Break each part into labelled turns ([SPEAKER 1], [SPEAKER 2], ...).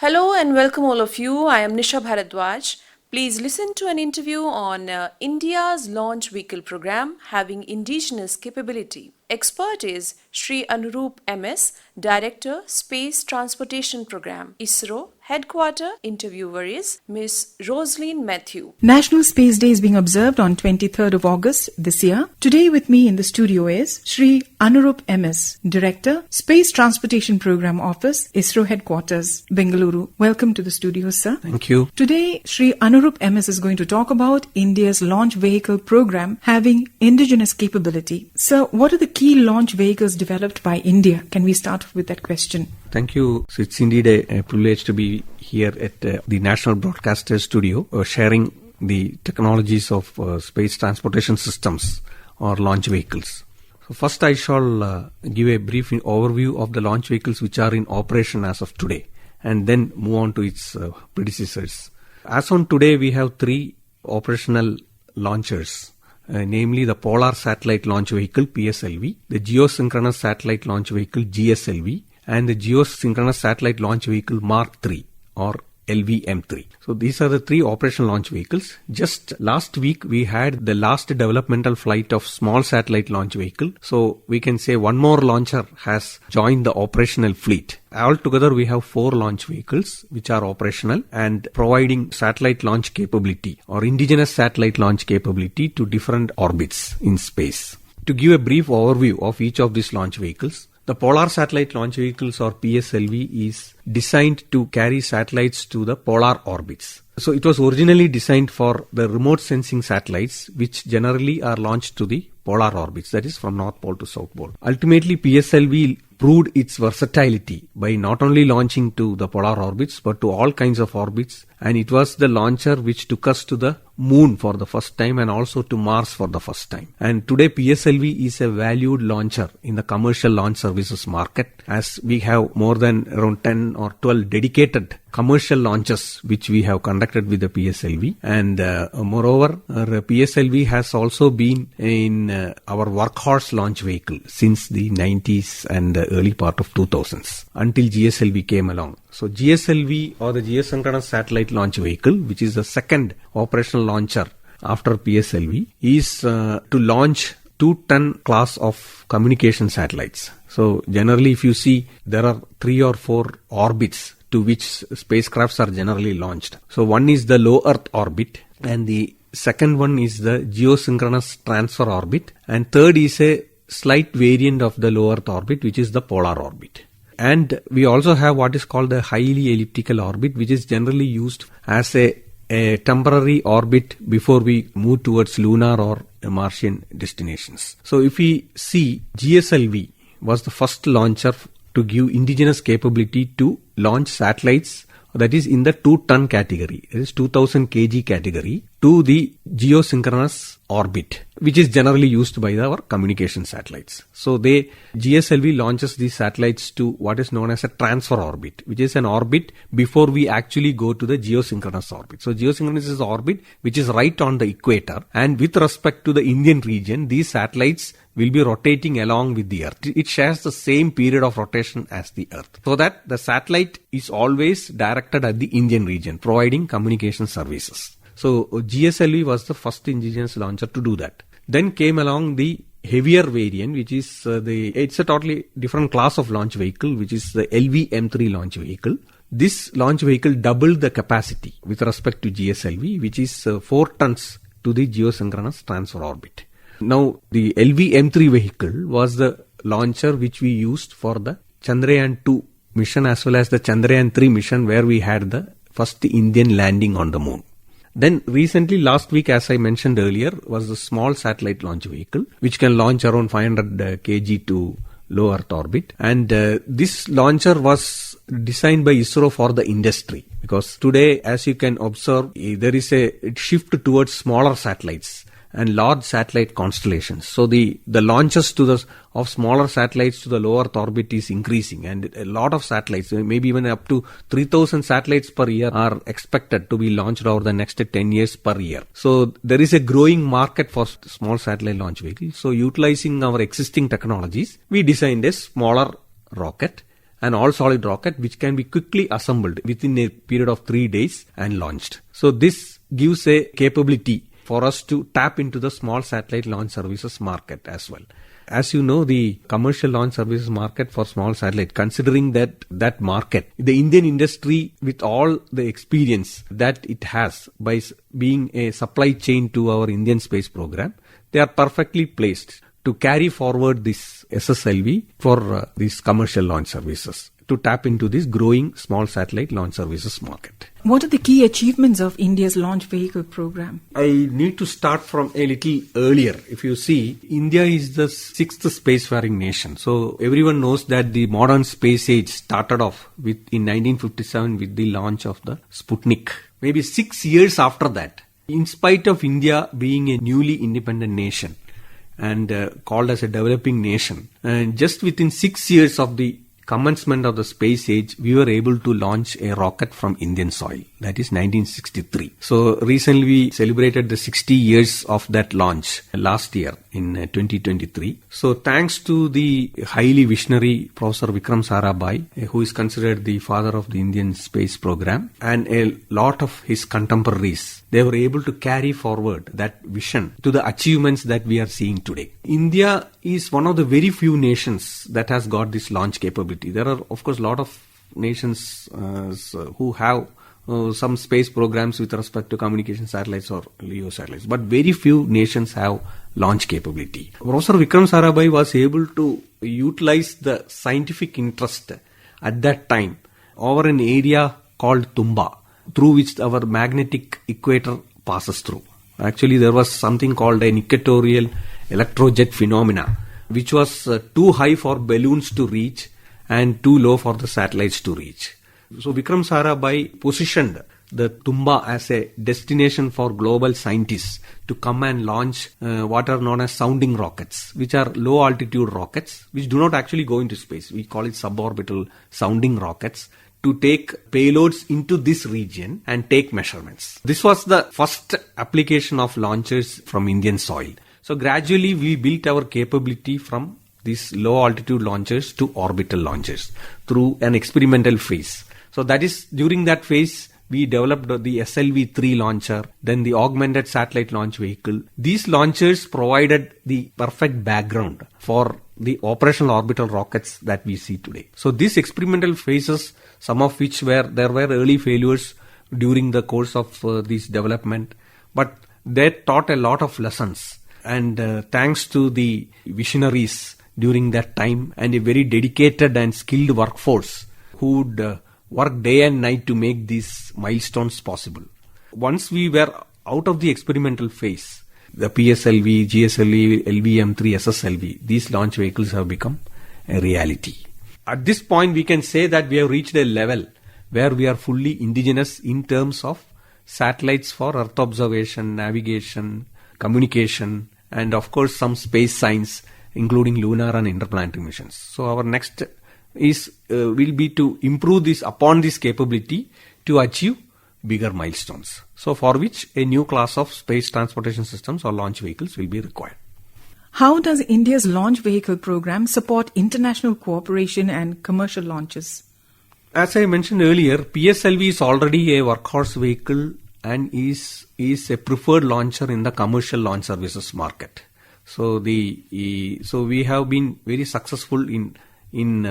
[SPEAKER 1] Hello and welcome all of you. I am Nisha Bharadwaj. Please listen to an interview on India's launch vehicle program having indigenous capability. Expert is SHRI Anurup MS, Director, Space Transportation Program, ISRO, Headquarter. Interviewer is Ms. Roselind Mathew.
[SPEAKER 2] National Space Day is being observed on 23rd of August this year. Today with me in the studio is SHRI Anurup MS, Director, Space Transportation Program Office, ISRO Headquarters, Bengaluru. Welcome to the studio, sir.
[SPEAKER 3] Thank you.
[SPEAKER 2] Today, SHRI Anurup MS is going to talk about India's launch vehicle program having indigenous capability. Sir, what are the key launch vehicles developed by India? Can we start with that question?
[SPEAKER 3] Thank you. So it's indeed a privilege to be here at the National Broadcaster Studio sharing the technologies of space transportation systems or launch vehicles. So first I shall give a brief overview of the launch vehicles which are in operation as of today and then move on to its predecessors. As on today, we have three operational launchers. Namely the Polar Satellite Launch Vehicle PSLV, the Geosynchronous Satellite Launch Vehicle GSLV, and the Geosynchronous Satellite Launch Vehicle Mark III or LVM3. So these are the three operational launch vehicles. Just last week we had the last developmental flight of small satellite launch vehicle. So we can say one more launcher has joined the operational fleet. Altogether we have 4 launch vehicles which are operational and providing satellite launch capability or indigenous satellite launch capability to different orbits in space. To give a brief overview of each of these launch vehicles, the Polar Satellite Launch Vehicles or PSLV is designed to carry satellites to the polar orbits. So it was originally designed for the remote sensing satellites which generally are launched to the polar orbits, that is from North Pole to South Pole. Ultimately, PSLV proved its versatility by not only launching to the polar orbits but to all kinds of orbits, and it was the launcher which took us to the moon for the first time and also to Mars for the first time. And today PSLV is a valued launcher in the commercial launch services market, as we have more than around 10 or 12 dedicated commercial launches which we have conducted with the PSLV. And moreover, PSLV has also been in our workhorse launch vehicle since the 90s and the early part of 2000s until GSLV came along. So GSLV or the Geosynchronous Satellite Launch Vehicle, which is the second operational launcher after PSLV, is to launch 2-ton class of communication satellites. So generally if you see, there are 3 or 4 orbits to which spacecrafts are generally launched. So one is the low Earth orbit, and the second one is the geosynchronous transfer orbit, and third is a slight variant of the low Earth orbit, which is the polar orbit. And we also have what is called the highly elliptical orbit, which is generally used as a temporary orbit before we move towards lunar or Martian destinations. So if we see, GSLV was the first launcher to give indigenous capability to launch satellites, that is in the 2-ton category, that is 2000 kg category, to the geosynchronous orbit, which is generally used by our communication satellites. So GSLV launches these satellites to what is known as a transfer orbit, which is an orbit before we actually go to the geosynchronous orbit. So geosynchronous is the orbit which is right on the equator, and with respect to the Indian region, these satellites will be rotating along with the Earth. It shares the same period of rotation as the Earth, so that the satellite is always directed at the Indian region, providing communication services. So GSLV was the first indigenous launcher to do that. Then came along the heavier variant, which is it's a totally different class of launch vehicle, which is the LVM3 launch vehicle. This launch vehicle doubled the capacity with respect to GSLV, which is 4 tons to the geosynchronous transfer orbit. Now, the LVM3 vehicle was the launcher which we used for the Chandrayaan-2 mission as well as the Chandrayaan-3 mission, where we had the first Indian landing on the moon. Then recently, last week, as I mentioned earlier, was the small satellite launch vehicle, which can launch around 500 kg to low Earth orbit. And this launcher was designed by ISRO for the industry, because today, as you can observe, there is a shift towards smaller satellites and large satellite constellations. So the launches of smaller satellites to the low Earth orbit is increasing, and a lot of satellites, maybe even up to 3,000 satellites per year, are expected to be launched over the next 10 years per year. So there is a growing market for small satellite launch vehicles. So utilizing our existing technologies, we designed a smaller rocket an all-solid rocket which can be quickly assembled within a period of 3 days and launched. So this gives a capability for us to tap into the small satellite launch services market as well. As you know, the commercial launch services market for small satellite, considering that market, the Indian industry with all the experience that it has by being a supply chain to our Indian space program, they are perfectly placed to carry forward this SSLV for these commercial launch services, to tap into this growing small satellite launch services market.
[SPEAKER 2] What are the key achievements of India's launch vehicle program?
[SPEAKER 3] I need to start from a little earlier. If you see, India is the 6th spacefaring nation. So everyone knows that the modern space age started off in 1957 with the launch of the Sputnik. Maybe 6 years after that, in spite of India being a newly independent nation and called as a developing nation, and just within 6 years of the commencement of the space age, we were able to launch a rocket from Indian soil. That is 1963. So recently we celebrated the 60 years of that launch last year in 2023. So thanks to the highly visionary Professor Vikram Sarabhai, who is considered the father of the Indian space program, and a lot of his contemporaries, they were able to carry forward that vision to the achievements that we are seeing today. India is one of the very few nations that has got this launch capability. There are, of course, a lot of nations who have some space programs with respect to communication satellites or LEO satellites, but very few nations have launch capability. Professor Vikram Sarabhai was able to utilize the scientific interest at that time over an area called Tumba, through which our magnetic equator passes through. Actually, there was something called an equatorial electrojet phenomena, which was too high for balloons to reach and too low for the satellites to reach. So Vikram Sarabhai positioned the Tumba as a destination for global scientists to come and launch what are known as sounding rockets, which are low altitude rockets which do not actually go into space. We call it suborbital sounding rockets, to take payloads into this region and take measurements. This was the first application of launchers from Indian soil. So gradually we built our capability from these low altitude launchers to orbital launchers through an experimental phase. So that is, during that phase, we developed the SLV-3 launcher, then the augmented satellite launch vehicle. These launchers provided the perfect background for the operational orbital rockets that we see today. So these experimental phases, some of which there were early failures during the course of this development, but they taught a lot of lessons. And thanks to the visionaries during that time and a very dedicated and skilled workforce who would work day and night to make these milestones possible. Once we were out of the experimental phase, the PSLV, GSLV, LVM3, SSLV, these launch vehicles have become a reality. At this point, we can say that we have reached a level where we are fully indigenous in terms of satellites for Earth observation, navigation, communication, and of course some space science, including lunar and interplanetary missions. So our next will be to improve upon this capability to achieve bigger milestones. So for which a new class of space transportation systems or launch vehicles will be required.
[SPEAKER 2] How does India's launch vehicle program support international cooperation and commercial launches?
[SPEAKER 3] As I mentioned earlier, PSLV is already a workhorse vehicle and is a preferred launcher in the commercial launch services market. So we have been very successful in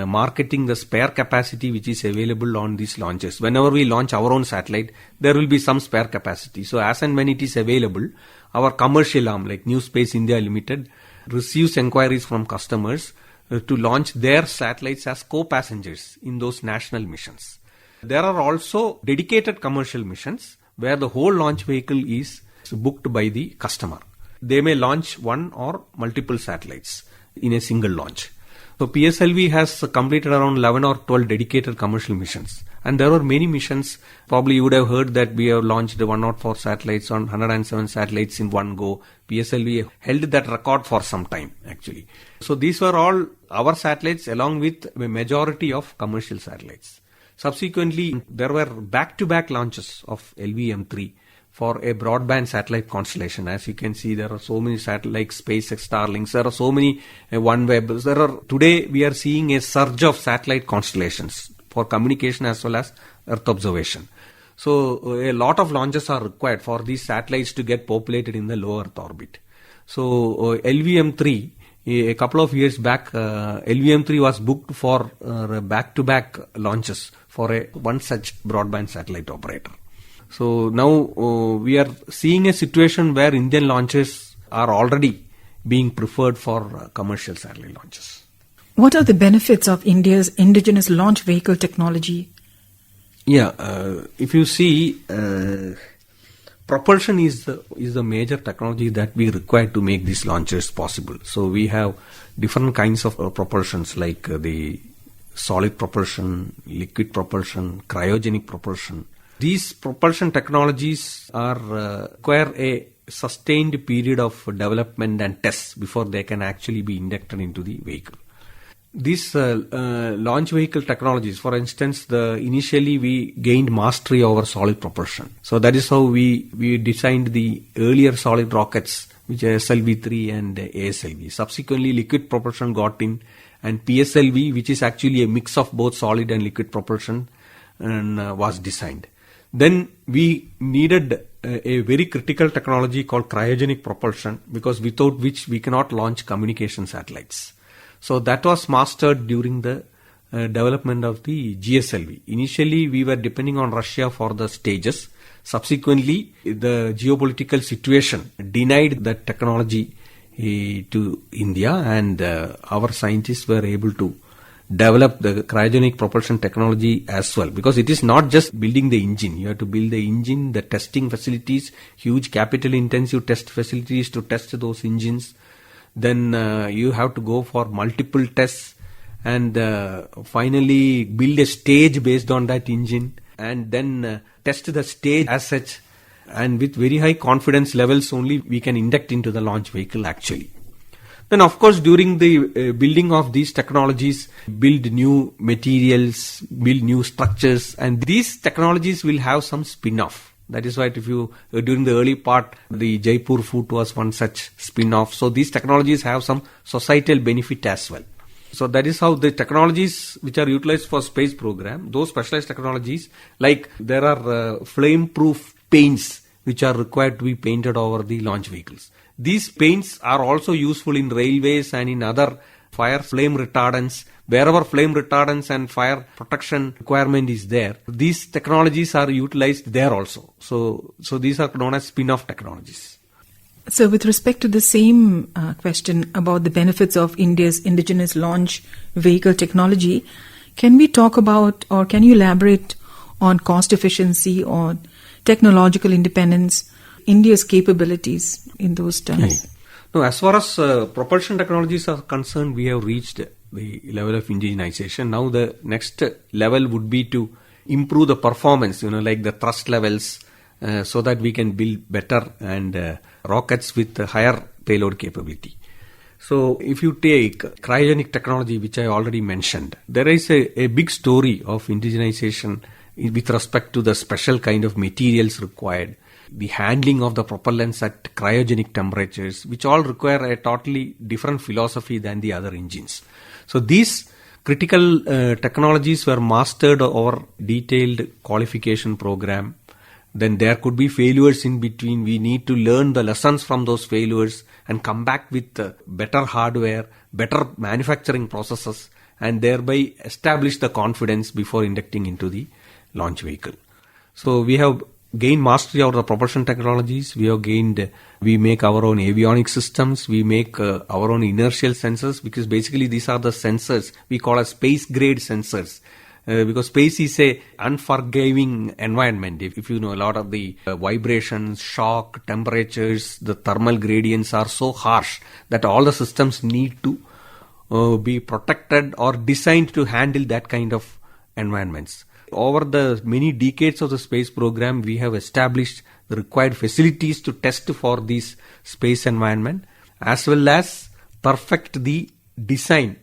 [SPEAKER 3] marketing the spare capacity which is available on these launches. Whenever we launch our own satellite, there will be some spare capacity. So as and when it is available, our commercial arm like New Space India Limited receives inquiries from customers to launch their satellites as co-passengers in those national missions. There are also dedicated commercial missions where the whole launch vehicle is booked by the customer. They may launch one or multiple satellites in a single launch. So PSLV has completed around 11 or 12 dedicated commercial missions. And there were many missions. Probably you would have heard that we have launched 104 satellites on 107 satellites in one go. PSLV held that record for some time actually. So these were all our satellites along with a majority of commercial satellites. Subsequently, there were back-to-back launches of LVM3 for a broadband satellite constellation. As you can see, there are so many satellites, SpaceX, Starlinks. There are so many OneWeb. Today we are seeing a surge of satellite constellations for communication as well as Earth observation. So a lot of launches are required for these satellites to get populated in the low Earth orbit. So LVM-3, a couple of years back, LVM-3 was booked for back-to-back launches for one such broadband satellite operator. So now we are seeing a situation where Indian launches are already being preferred for commercial satellite launches.
[SPEAKER 2] What are the benefits of India's indigenous launch vehicle technology?
[SPEAKER 3] Yeah, if you see, propulsion is the major technology that we require to make these launches possible. So we have different kinds of propulsions like the solid propulsion, liquid propulsion, cryogenic propulsion. These propulsion technologies require a sustained period of development and tests before they can actually be inducted into the vehicle. These launch vehicle technologies, for instance, initially we gained mastery over solid propulsion. So that is how we designed the earlier solid rockets, which are SLV-3 and ASLV. Subsequently, liquid propulsion got in, and PSLV, which is actually a mix of both solid and liquid propulsion, was designed. Then we needed a very critical technology called cryogenic propulsion, because without which we cannot launch communication satellites. So that was mastered during the development of the GSLV. Initially, we were depending on Russia for the stages. Subsequently, the geopolitical situation denied that technology to India, and our scientists were able to develop the cryogenic propulsion technology as well, because it is not just building the engine. You have to build the engine, the testing facilities, huge capital intensive test facilities to test those engines. Then you have to go for multiple tests, and finally build a stage based on that engine, and then test the stage as such, and with very high confidence levels only we can induct into the launch vehicle actually. Then of course, during the building of these technologies, build new materials, build new structures, and these technologies will have some spin-off. That is why if you, during the early part, the Jaipur Fort was one such spin-off. So these technologies have some societal benefit as well. So that is how the technologies which are utilized for space program, those specialized technologies, like there are flame-proof paints which are required to be painted over the launch vehicles. These paints are also useful in railways and in other fire flame retardants. Wherever flame retardants and fire protection requirement is there, these technologies are utilized there also. So these are known as spin-off technologies.
[SPEAKER 2] So with respect to the same question about the benefits of India's indigenous launch vehicle technology, can we talk about, or can you elaborate on cost efficiency or technological independence, India's capabilities in those terms?
[SPEAKER 3] No, as far as propulsion technologies are concerned, we have reached the level of indigenization. Now the next level would be to improve the performance, like the thrust levels, so that we can build better and rockets with higher payload capability. So if you take cryogenic technology, which I already mentioned, there is a big story of indigenization with respect to the special kind of materials required, the handling of the propellants at cryogenic temperatures, which all require a totally different philosophy than the other engines. So these critical technologies were mastered over detailed qualification program. Then there could be failures in between. We need to learn the lessons from those failures and come back with better hardware, better manufacturing processes, and thereby establish the confidence before inducting into the launch vehicle. So we have gained mastery over the propulsion technologies. We make our own avionics systems. We make our own inertial sensors, because basically these are the sensors we call as space grade sensors. Because space is a unforgiving environment. If you know, a lot of the vibrations, shock, temperatures, the thermal gradients are so harsh that all the systems need to be protected or designed to handle that kind of environments. Over the many decades of the space program, we have established the required facilities to test for this space environment, as well as perfect the design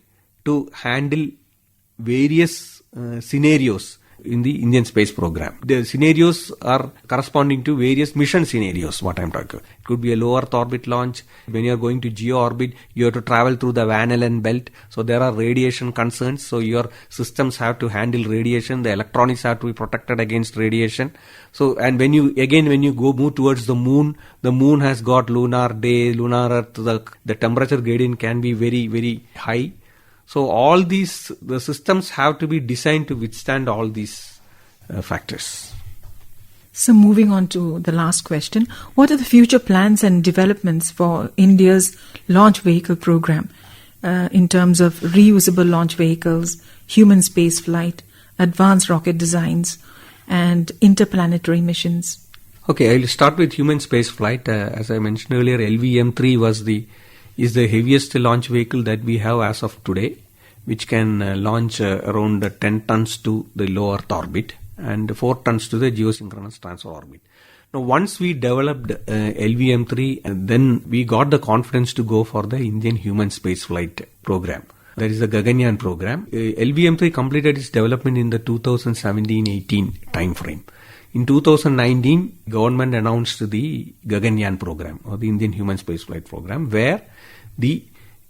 [SPEAKER 3] to handle various scenarios in the Indian space program. The scenarios are corresponding to various mission scenarios, what I'm talking about. It could be a low Earth orbit launch. When you're going to geo orbit, you have to travel through the Van Allen belt. So there are radiation concerns. So your systems have to handle radiation. The electronics have to be protected against radiation. So, and when you move towards the moon has got lunar day, lunar Earth, the temperature gradient can be very, very high. So all the systems have to be designed to withstand all these factors.
[SPEAKER 2] So moving on to the last question, what are the future plans and developments for India's launch vehicle program in terms of reusable launch vehicles, human space flight, advanced rocket designs, and interplanetary missions?
[SPEAKER 3] Okay, I'll start with human space flight. As I mentioned earlier, LVM-3 is the heaviest launch vehicle that we have as of today, which can launch around 10 tons to the low Earth orbit and 4 tons to the geosynchronous transfer orbit. Now, once we developed LVM-3, then we got the confidence to go for the Indian human space flight program. That is the Gaganyaan program. LVM-3 completed its development in the 2017-18 time frame. In 2019, government announced the Gaganyaan program, or the Indian human spaceflight program, where the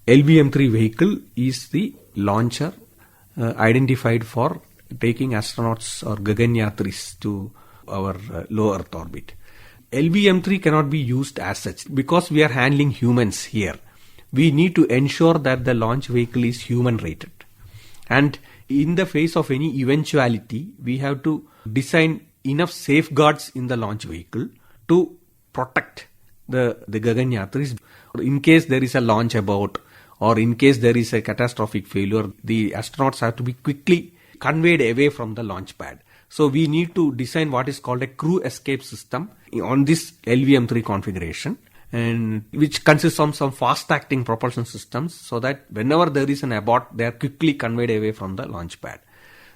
[SPEAKER 3] LVM-3 vehicle is the launcher identified for taking astronauts or Gaganyatris to our low Earth orbit. LVM-3 cannot be used as such because we are handling humans here. We need to ensure that the launch vehicle is human rated. And in the face of any eventuality, we have to design enough safeguards in the launch vehicle to protect the Gaganyatris. In case there is a launch abort or in case there is a catastrophic failure, the astronauts have to be quickly conveyed away from the launch pad. So we need to design what is called a crew escape system on this LVM-3 configuration, and which consists of some fast-acting propulsion systems so that whenever there is an abort, they are quickly conveyed away from the launch pad.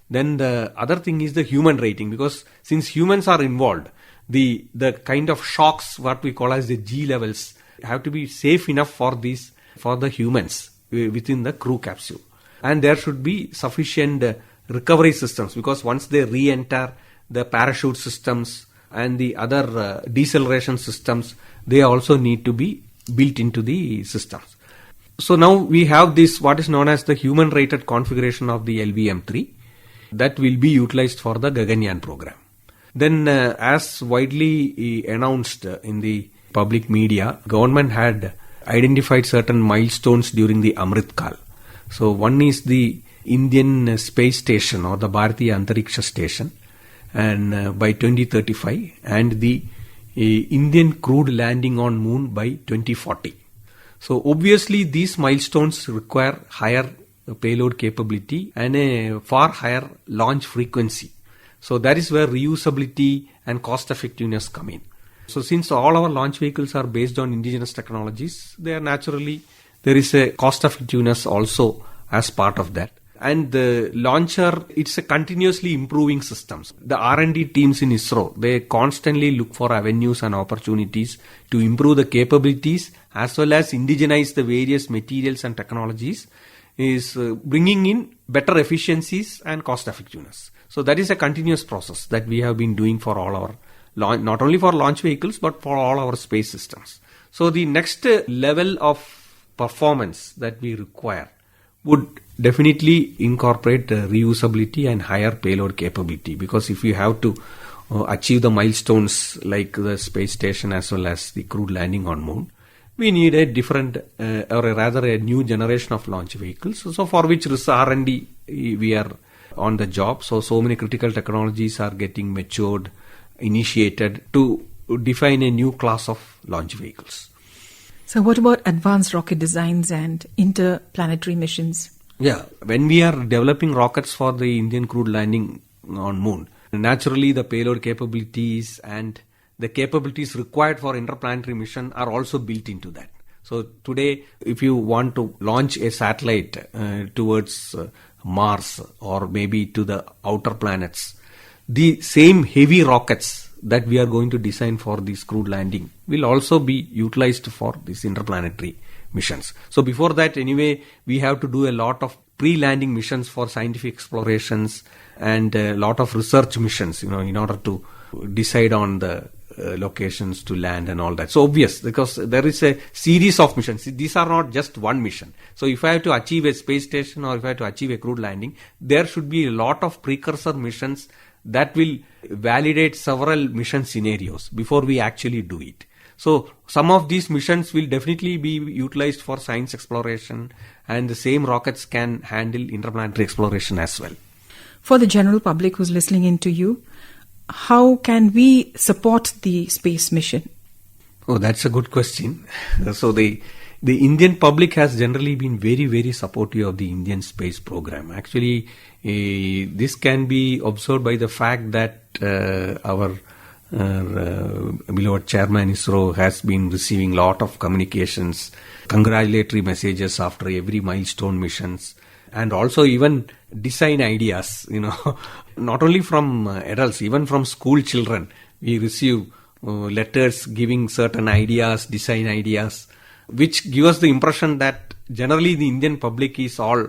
[SPEAKER 3] Then the other thing is the human rating, because since humans are involved, the kind of shocks, what we call as the G levels, have to be safe enough for the humans within the crew capsule. And there should be sufficient recovery systems, because once they re-enter, the parachute systems and the other deceleration systems, they also need to be built into the systems. So now we have this, what is known as the human rated configuration of the LVM-3, that will be utilized for the Gaganyaan program. Then as widely announced in the public media, government had identified certain milestones during the Amrit Kal. So one is the Indian space station, or the Bharatiya Antariksha station, and by 2035, and the Indian crewed landing on moon by 2040. So obviously these milestones require higher payload capability and a far higher launch frequency. So that is where reusability and cost effectiveness come in. So since all our launch vehicles are based on indigenous technologies, there is a cost effectiveness also as part of that. And the launcher, it's a continuously improving systems. The R&D teams in ISRO, they constantly look for avenues and opportunities to improve the capabilities as well as indigenize the various materials and technologies, is bringing in better efficiencies and cost effectiveness. So that is a continuous process that we have been doing for all our not only for launch vehicles but for all our space systems. So the next level of performance that we require would definitely incorporate reusability and higher payload capability, because if you have to achieve the milestones like the space station as well as the crewed landing on moon, we need a different or rather a new generation of launch vehicles. So for which R&D we are on the job. So many critical technologies are getting matured, initiated to define a new class of launch vehicles.
[SPEAKER 2] So what about advanced rocket designs and interplanetary missions?
[SPEAKER 3] Yeah, when we are developing rockets for the Indian crewed landing on moon, naturally the payload capabilities and the capabilities required for interplanetary mission are also built into that. So today, if you want to launch a satellite towards Mars or maybe to the outer planets, the same heavy rockets that we are going to design for this crewed landing will also be utilized for this interplanetary missions. So before that, anyway, we have to do a lot of pre-landing missions for scientific explorations and a lot of research missions, in order to decide on the locations to land and all that. So obvious, because there is a series of missions. These are not just one mission. So if I have to achieve a space station or if I have to achieve a crewed landing, there should be a lot of precursor missions that will validate several mission scenarios before we actually do it. So some of these missions will definitely be utilized for science exploration, and the same rockets can handle interplanetary exploration as well.
[SPEAKER 2] For the general public who's listening in to you, how can we support the space mission?
[SPEAKER 3] Oh, that's a good question. So the Indian public has generally been very, very supportive of the Indian space program. Actually, this can be observed by the fact that our beloved chairman ISRO has been receiving lot of communications, congratulatory messages after every milestone missions, and also even design ideas, not only from adults, even from school children. We receive letters giving certain ideas, design ideas, which give us the impression that generally the Indian public is all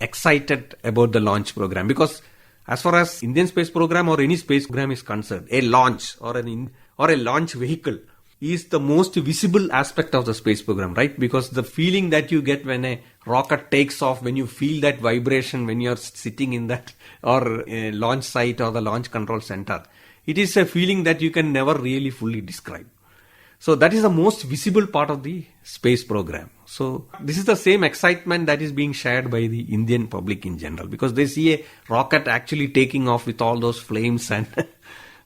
[SPEAKER 3] excited about the launch program. Because as far as Indian space program or any space program is concerned, a launch or a launch vehicle is the most visible aspect of the space program, right? Because the feeling that you get when a rocket takes off, when you feel that vibration when you're sitting in that or a launch site or the launch control center, it is a feeling that you can never really fully describe. So that is the most visible part of the space program. So this is the same excitement that is being shared by the Indian public in general, because they see a rocket actually taking off with all those flames, and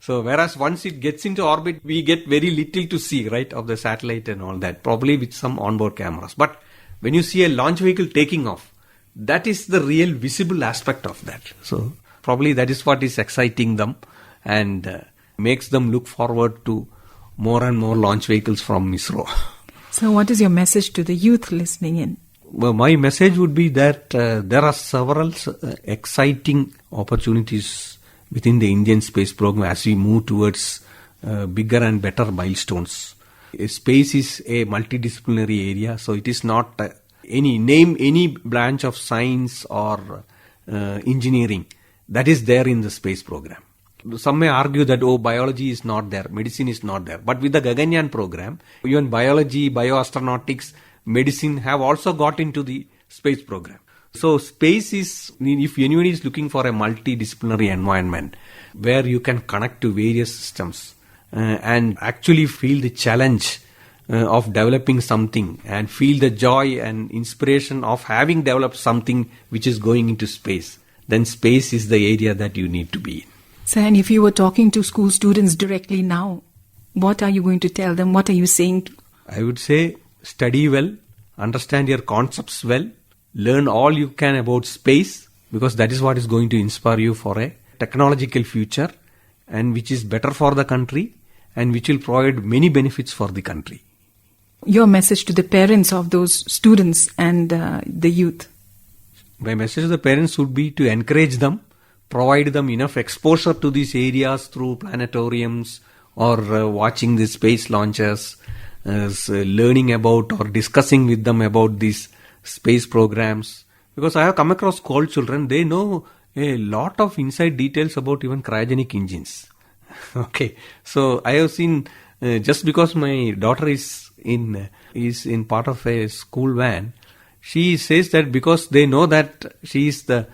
[SPEAKER 3] so whereas once it gets into orbit, we get very little to see, right, of the satellite and all that, probably with some onboard cameras. But when you see a launch vehicle taking off, that is the real visible aspect of that. So probably that is what is exciting them and makes them look forward to more and more launch vehicles from ISRO.
[SPEAKER 2] So what is your message to the youth listening in?
[SPEAKER 3] Well, my message would be that there are several exciting opportunities within the Indian space program as we move towards bigger and better milestones. Space is a multidisciplinary area, so it is not any branch of science or engineering that is there in the space program. Some may argue that, biology is not there, medicine is not there. But with the Gaganyaan program, even biology, bioastronautics, medicine have also got into the space program. So space is, if anyone is looking for a multidisciplinary environment where you can connect to various systems and actually feel the challenge of developing something and feel the joy and inspiration of having developed something which is going into space, then space is the area that you need to be in.
[SPEAKER 2] So, and if you were talking to school students directly now, what are you going to tell them? What are you saying?
[SPEAKER 3] I would say study well, understand your concepts well, learn all you can about space, because that is what is going to inspire you for a technological future, and which is better for the country and which will provide many benefits for the country.
[SPEAKER 2] Your message to the parents of those students and the youth?
[SPEAKER 3] My message to the parents would be to encourage them, provide them enough exposure to these areas through planetariums or watching the space launches, learning about or discussing with them about these space programs. Because I have come across school children, they know a lot of inside details about even cryogenic engines. Okay, so I have seen, just because my daughter is in part of a school van, she says that because they know that she is the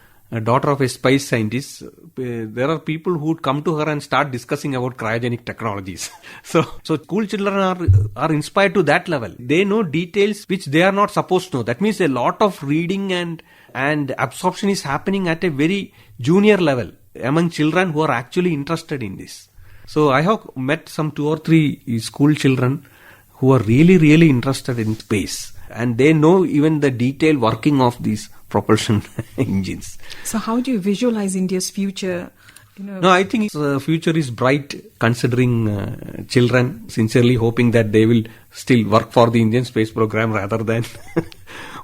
[SPEAKER 3] daughter of a space scientist, there are people who would come to her and start discussing about cryogenic technologies. So school children are inspired to that level. They know details which they are not supposed to know. That means a lot of reading and absorption is happening at a very junior level among children who are actually interested in this. So I have met some 2 or 3 school children who are really, really interested in space, and they know even the detailed working of these propulsion engines.
[SPEAKER 2] So how do you visualize India's future?
[SPEAKER 3] No, I think the future is bright, considering children sincerely hoping that they will still work for the Indian space program rather than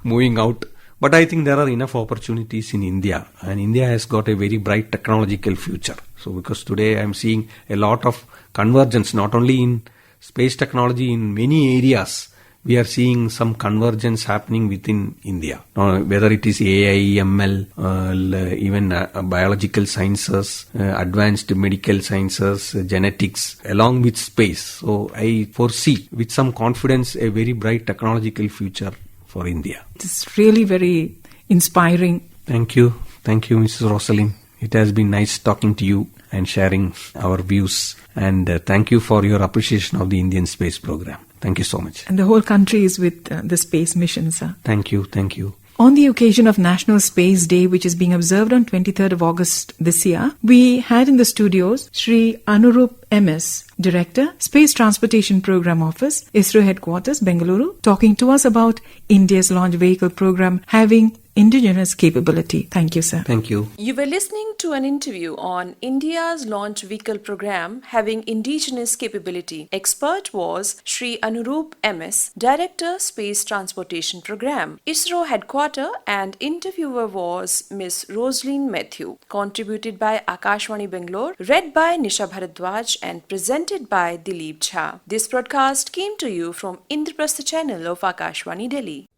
[SPEAKER 3] moving out. But I think there are enough opportunities in India, and India has got a very bright technological future. So because today I am seeing a lot of convergence, not only in space technology, in many areas we are seeing some convergence happening within India. Whether it is AI, ML, even biological sciences, advanced medical sciences, genetics, along with space. So I foresee with some confidence a very bright technological future for India.
[SPEAKER 2] It's really very inspiring.
[SPEAKER 3] Thank you. Thank you, Mrs. Roselind. It has been nice talking to you and sharing our views. And thank you for your appreciation of the Indian space program. Thank you so much.
[SPEAKER 2] And the whole country is with the space mission, sir.
[SPEAKER 3] Thank you. Thank you.
[SPEAKER 2] On the occasion of National Space Day, which is being observed on 23rd of August this year, we had in the studios SHRI Anurup MS, Director, Space Transportation Program Office, ISRO Headquarters, Bengaluru, talking to us about India's launch vehicle program having indigenous capability. Thank you, sir.
[SPEAKER 3] Thank you.
[SPEAKER 1] You were listening to an interview on India's launch vehicle program having indigenous capability. Expert was SHRI Anurup MS, Director, Space Transportation Program, ISRO Headquarter, and interviewer was Ms. Roselind Mathew. Contributed by Akashvani Bengaluru, read by Nisha Bharadwaj and presented by Dilip Jha. This broadcast came to you from Indraprastha channel of Akashvani Delhi.